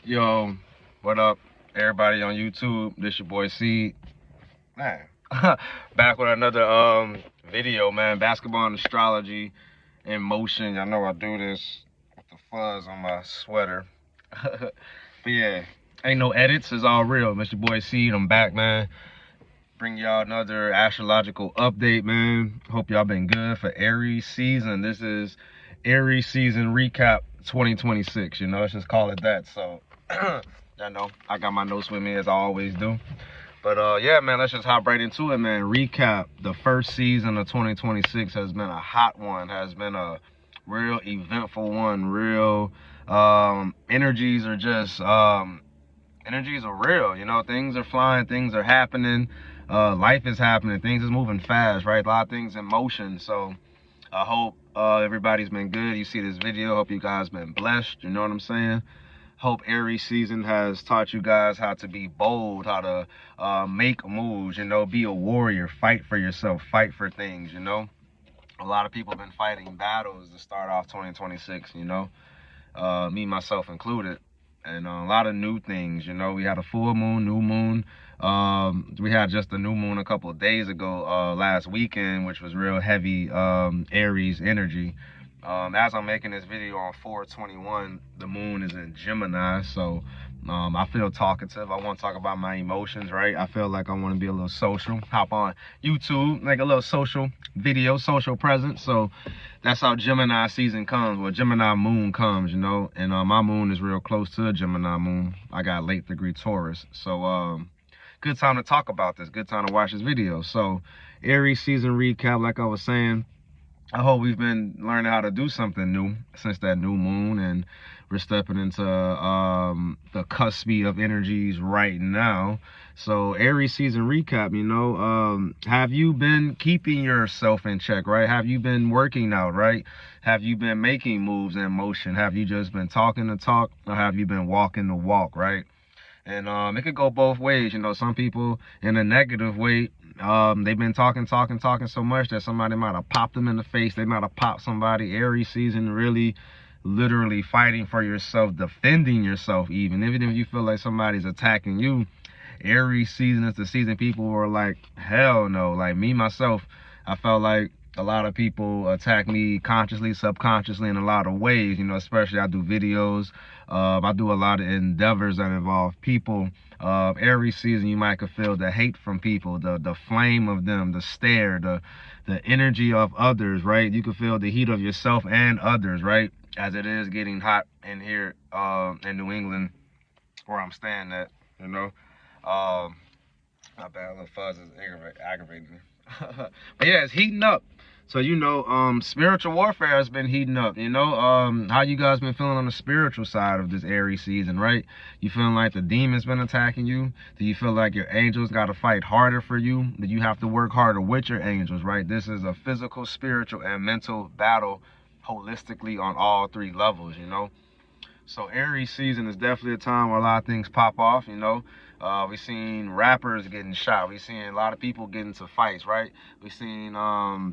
Yo, what up, everybody on YouTube? This your boy C. Man, back with another video, man. Basketball and astrology in motion. Y'all know I do this with the fuzz on my sweater. But yeah, ain't no edits. It's all real. It's your boy C. I'm back, man. Bring y'all another astrological update, man. Hope y'all been good for Aries season. This is Aries season recap 2026. Let's just call it that. So, I know I got my notes with me as I always do. But yeah, man, let's just hop right into it, man. Recap the first season of 2026 has been a hot one. Has been a real eventful one. Real energies are just energies are real. Things are flying, things are happening, life is happening, things is moving fast, right? A lot of things in motion. So I hope everybody's been good. You see this video, hope you guys been blessed. You know what I'm saying? Hope Aries season has taught you guys how to be bold, how to make moves, be a warrior, fight for yourself, fight for things. A lot of people have been fighting battles to start off 2026, me, myself included. And a lot of new things. We had a full moon, new moon. We had just a new moon a couple of days ago, last weekend, which was real heavy Aries energy. As I'm making this video on 4/21, the moon is in Gemini, so I feel talkative. I want to talk about my emotions, right? I feel like I want to be a little social. Hop on YouTube, make a little social video, social presence. So that's how Gemini season comes. Well, Gemini moon comes, and my moon is real close to a Gemini moon. I got late degree Taurus, so good time to talk about this. Good time to watch this video. So Aries season recap, like I was saying. I hope we've been learning how to do something new since that new moon, and we're stepping into the cuspy of energies right now. So Aries season recap, have you been keeping yourself in check, right? Have you been working out, right? Have you been making moves in motion? Have you just been talking the talk, or have you been walking the walk, right? And it could go both ways. Some people in a negative way, they've been talking so much that somebody might have popped them in the face. They might have popped somebody. Aries season, really literally fighting for yourself, defending yourself even if you feel like somebody's attacking you. Aries season is the season people were like, hell no. Like me, myself, I felt like a lot of people attack me consciously, subconsciously in a lot of ways, especially I do videos. I do a lot of endeavors that involve people. Aries season, you might could feel the hate from people, the flame of them, the stare, the energy of others, right? You can feel the heat of yourself and others, right? As it is getting hot in here in New England, where I'm staying at, my bad, little fuzz is aggravating me. But yeah, it's heating up. So spiritual warfare has been heating up. How you guys been feeling on the spiritual side of this Aries season, right? You feeling like the demons been attacking you? Do you feel like your angels got to fight harder for you? Do you have to work harder with your angels, right? This is a physical, spiritual, and mental battle holistically on all three levels. So Aries season is definitely a time where a lot of things pop off. We've seen rappers getting shot. We've seen a lot of people get into fights, right? We've seen a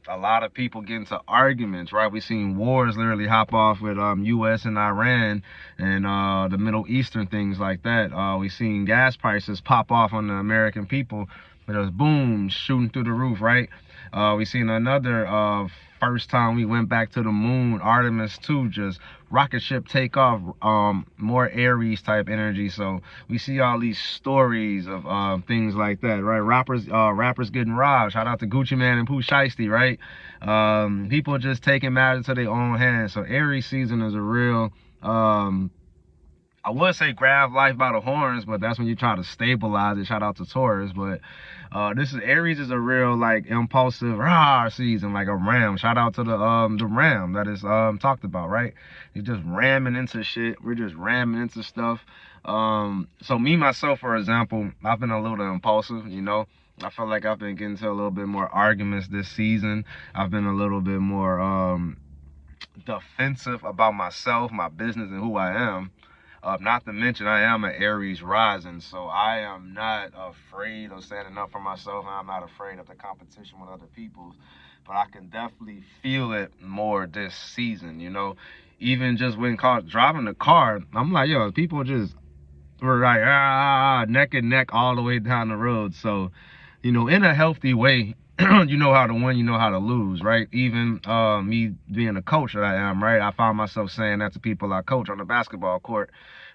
lot of people get into arguments, right? We've seen wars literally hop off with U.S. and Iran and the Middle Eastern, things like that. We've seen gas prices pop off on the American people. It was boom, shooting through the roof, right? We seen another first time we went back to the moon, Artemis 2, just rocket ship take off, more Aries type energy. So we see all these stories of things like that, right? Rappers getting robbed. Shout out to Gucci Man and Pooh Shiesty, right? People just taking matters into their own hands. So Aries season is a real I would say grab life by the horns, but that's when you try to stabilize it. Shout out to Taurus. But this is Aries is a real like impulsive season, like a ram. Shout out to the ram that is talked about, right? You're just ramming into shit. We're just ramming into stuff. So me myself, for example, I've been a little impulsive, I feel like I've been getting into a little bit more arguments this season. I've been a little bit more defensive about myself, my business, and who I am. Not to mention, I am an Aries rising, so I am not afraid of standing up for myself, and I'm not afraid of the competition with other people. But I can definitely feel it more this season, even just when caught driving the car, I'm like, yo, people just were like neck and neck all the way down the road. So, you know, in a healthy way, you know how to win, you know how to lose, right? Even me being a coach that I am, right? I found myself saying that to people I coach on the basketball court.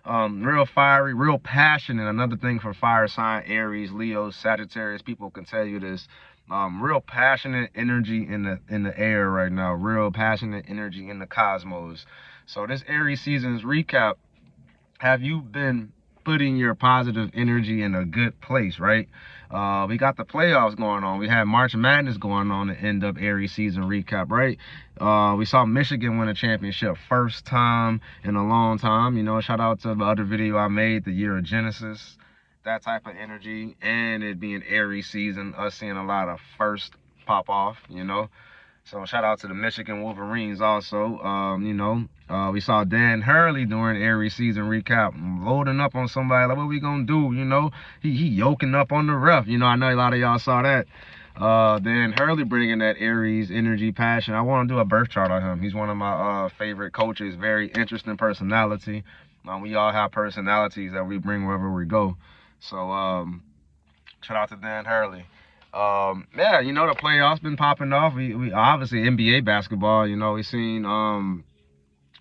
Real fiery, real passionate. Another thing for fire sign, Aries, Leo, Sagittarius, people can tell you this. Real passionate energy in the air right now. Real passionate energy in the cosmos. So this Aries season's recap, have you been putting your positive energy in a good place, right? We got the playoffs going on. We had March Madness going on to end up Aries season recap, right? We saw Michigan win a championship, first time in a long time. You know, shout out to the other video I made, the year of Genesis. That type of energy, and it being Aries season, us seeing a lot of first pop off, you know. So shout out to the Michigan Wolverines also. You know, we saw Dan Hurley during Aries season recap, loading up on somebody like, what we gonna do? You know, he yoking up on the ref. You know, I know a lot of y'all saw that. Dan Hurley bringing that Aries energy, passion. I want to do a birth chart on him. He's one of my favorite coaches. Very interesting personality. We all have personalities that we bring wherever we go. So shout out to Dan Hurley. Yeah, you know, the playoffs been popping off. We obviously NBA basketball, you know, we seen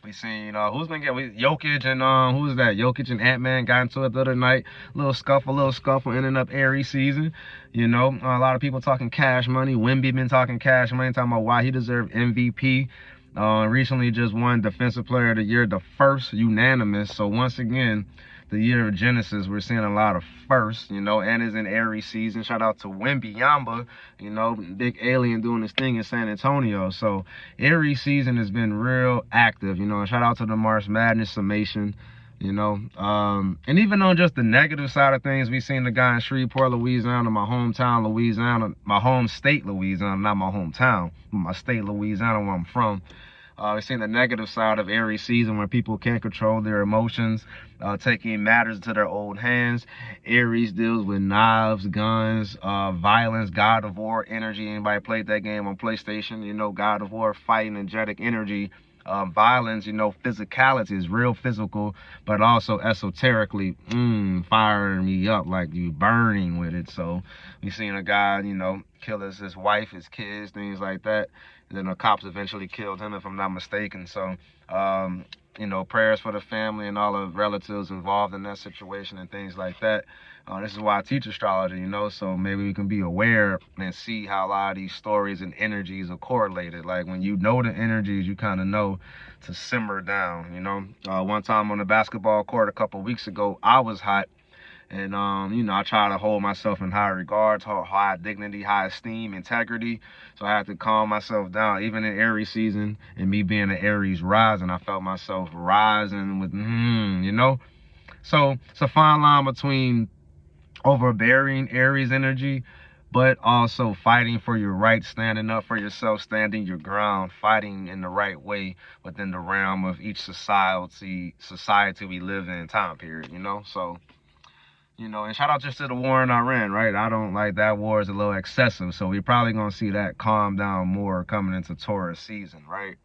who's been getting Jokic and who's that? Jokic and Ant-Man got into it the other night. Little scuffle, ending up Aries season. You know, a lot of people talking cash money. Wemby been talking cash money, talking about why he deserved MVP. Recently just won Defensive Player of the Year, the first unanimous. So once again, the year of Genesis, we're seeing a lot of firsts, you know, and it's in Aries season. Shout out to Wemby Yamba, you know, big alien doing his thing in San Antonio. So Aries season has been real active, you know, and shout out to the March Madness summation, you know. And even on just the negative side of things, we seen the guy in Shreveport, Louisiana, my hometown, Louisiana, my home state, Louisiana, not my hometown, my state, Louisiana, where I'm from. We've seen the negative side of Aries season where people can't control their emotions, taking matters into their own hands. Aries deals with knives, guns, violence, God of War energy. Anybody played that game on PlayStation? You know, God of War, fighting, energetic energy. Violence, you know, physicality is real physical, but also esoterically, firing me up, like you burning with it. So we seen a guy, you know, kill his wife, his kids, things like that. And then the cops eventually killed him, if I'm not mistaken. So, you know, prayers for the family and all the relatives involved in that situation and things like that. This is why I teach astrology, you know, so maybe we can be aware and see how a lot of these stories and energies are correlated. Like when you know the energies, you kind of know to simmer down, you know. One time on the basketball court a couple weeks ago, I was hot. And, you know, I try to hold myself in high regards, high dignity, high esteem, integrity. So I had to calm myself down. Even in Aries season and me being an Aries rising, I felt myself rising with, you know. So it's a fine line between overbearing Aries energy, but also fighting for your rights, standing up for yourself, standing your ground, fighting in the right way within the realm of each society we live in time period, you know. So, you know, and shout out just to the war in Iran, right? I don't like that war is a little excessive, so we're probably gonna see that calm down more coming into Taurus season, right?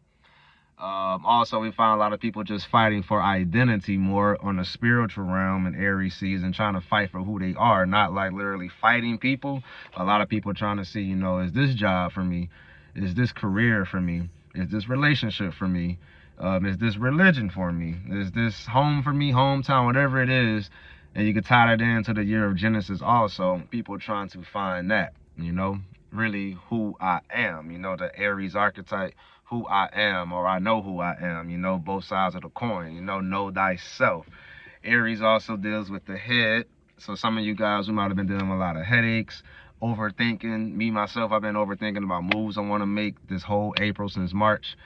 Also, we find a lot of people just fighting for identity more on the spiritual realm in Aries season, trying to fight for who they are, not like literally fighting people. A lot of people trying to see, you know, is this job for me? Is this career for me? Is this relationship for me? Is this religion for me? Is this home for me, hometown, whatever it is? And you can tie that into the year of Genesis also. People trying to find that, you know, really who I am, you know, the Aries archetype, who I am, or I know who I am, you know, both sides of the coin, you know thyself. Aries also deals with the head. So some of you guys who might have been dealing with a lot of headaches, overthinking. Me, myself, I've been overthinking about moves I want to make this whole April since March.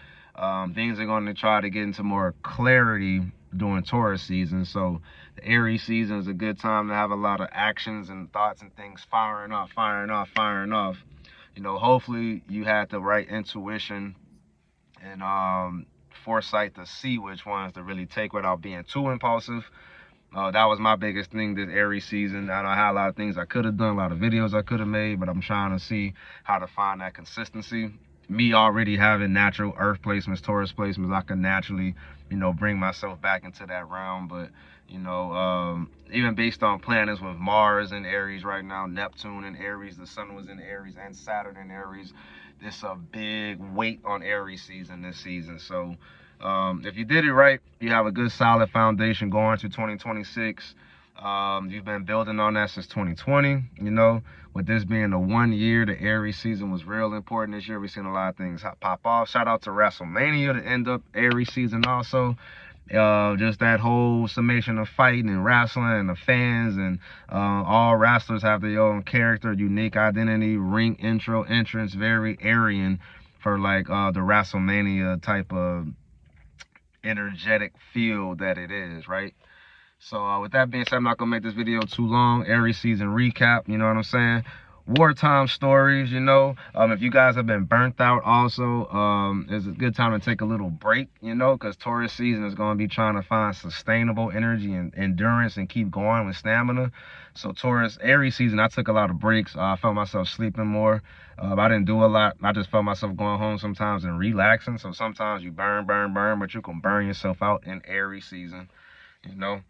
Things are going to try to get into more clarity during Taurus season. So the Aries season is a good time to have a lot of actions and thoughts and things firing off. You know, hopefully you had the right intuition and foresight to see which ones to really take without being too impulsive. That was my biggest thing this Aries season. I know I had a lot of things I could have done, a lot of videos I could have made, but I'm trying to see how to find that consistency. me already having natural earth placements, Taurus placements, I can naturally, you know, bring myself back into that realm. But, you know, even based on planets with Mars in Aries right now, Neptune in Aries, the sun was in Aries, and Saturn in Aries. There's a big weight on Aries season this season. So if you did it right, you have a good solid foundation going to 2026. You've been building on that since 2020, you know. With this being the 1 year, the Aries season was real important this year. We've seen a lot of things pop off. Shout out to WrestleMania to end up Aries season also. Just that whole summation of fighting and wrestling and the fans, and all wrestlers have their own character, unique identity, ring intro, entrance, very Aryan for like the WrestleMania type of energetic feel that it is, right? So with that being said, I'm not gonna make this video too long. Aries season recap, you know what I'm saying? Wartime stories, you know. If you guys have been burnt out also, it's a good time to take a little break, you know, because Taurus season is going to be trying to find sustainable energy and endurance and keep going with stamina. So Taurus, Aries season, I took a lot of breaks. I felt myself sleeping more. I didn't do a lot. I just felt myself going home sometimes and relaxing. So sometimes you burn, but you can burn yourself out in Aries season, you know.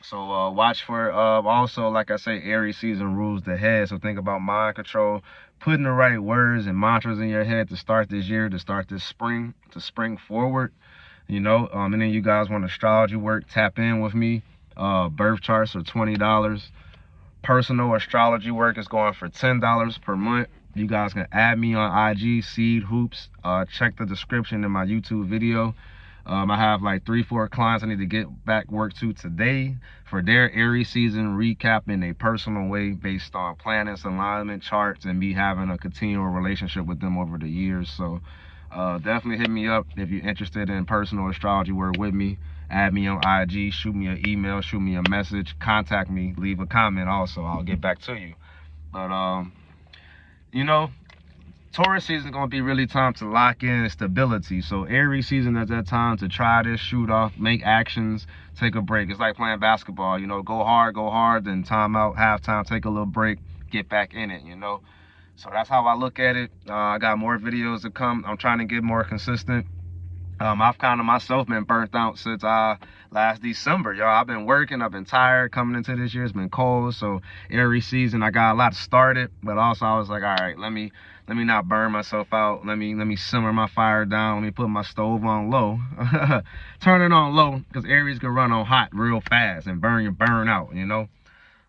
So watch for also, like I say, Aries season rules the head. So think about mind control, putting the right words and mantras in your head to start this year, to start this spring, to spring forward, you know. And then you guys want astrology work, tap in with me. Birth charts are $20. Personal astrology work is going for $10 per month. You guys can add me on IG, Seed Hoops. Check the description in my YouTube video. I have like 3-4 clients I need to get back work to today for their Aries season recap in a personal way based on planets, alignment charts, and me having a continual relationship with them over the years. So definitely hit me up if you're interested in personal astrology work with me. Add me on IG, shoot me an email, shoot me a message, contact me, leave a comment also. I'll get back to you. But you know, Taurus season is going to be really time to lock in stability. So Aries season is that time to try this, shoot off, make actions, take a break. It's like playing basketball, you know, go hard, then time out, halftime, take a little break, get back in it, you know. So that's how I look at it. I got more videos to come. I'm trying to get more consistent. I've kind of myself been burnt out since last December, y'all. I've been working, I've been tired coming into this year. It's been cold, so Aries season, I got a lot started, but also I was like, all right, let me not burn myself out. Let me simmer my fire down. Let me put my stove on low. Turn it on low, because Aries can run on hot real fast and burn out, you know.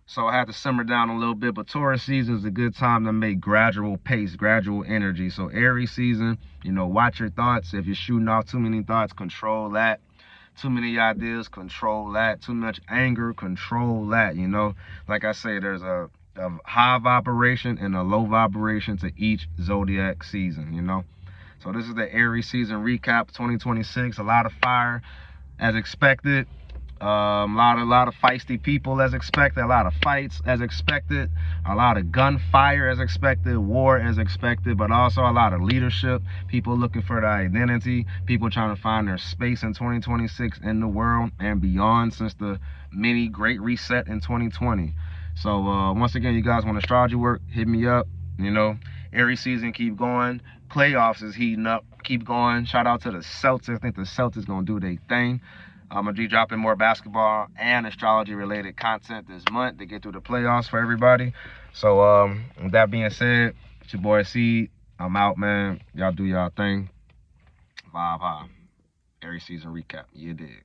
So I had to simmer down a little bit, but Taurus season is a good time to make gradual pace, gradual energy. So Aries season, you know, watch your thoughts. If you're shooting off too many thoughts, control that. Too many ideas, control that. Too much anger, control that, you know. Like I say, there's a high vibration and a low vibration to each zodiac season, you know. So this is the Aries season recap 2026. A lot of fire as expected. A lot of feisty people as expected, a lot of fights as expected, a lot of gunfire as expected, war as expected, but also a lot of leadership, people looking for their identity, people trying to find their space in 2026 in the world and beyond since the mini great reset in 2020. So once again, you guys want astrology work, hit me up, you know. Aries season, keep going. Playoffs is heating up, keep going. Shout out to the Celtics. I think the Celtics gonna do their thing. I'm going to be dropping more basketball and astrology-related content this month to get through the playoffs for everybody. So, with that being said, it's your boy C. I'm out, man. Y'all do y'all thing. Vibe high. Aries season recap. You dig.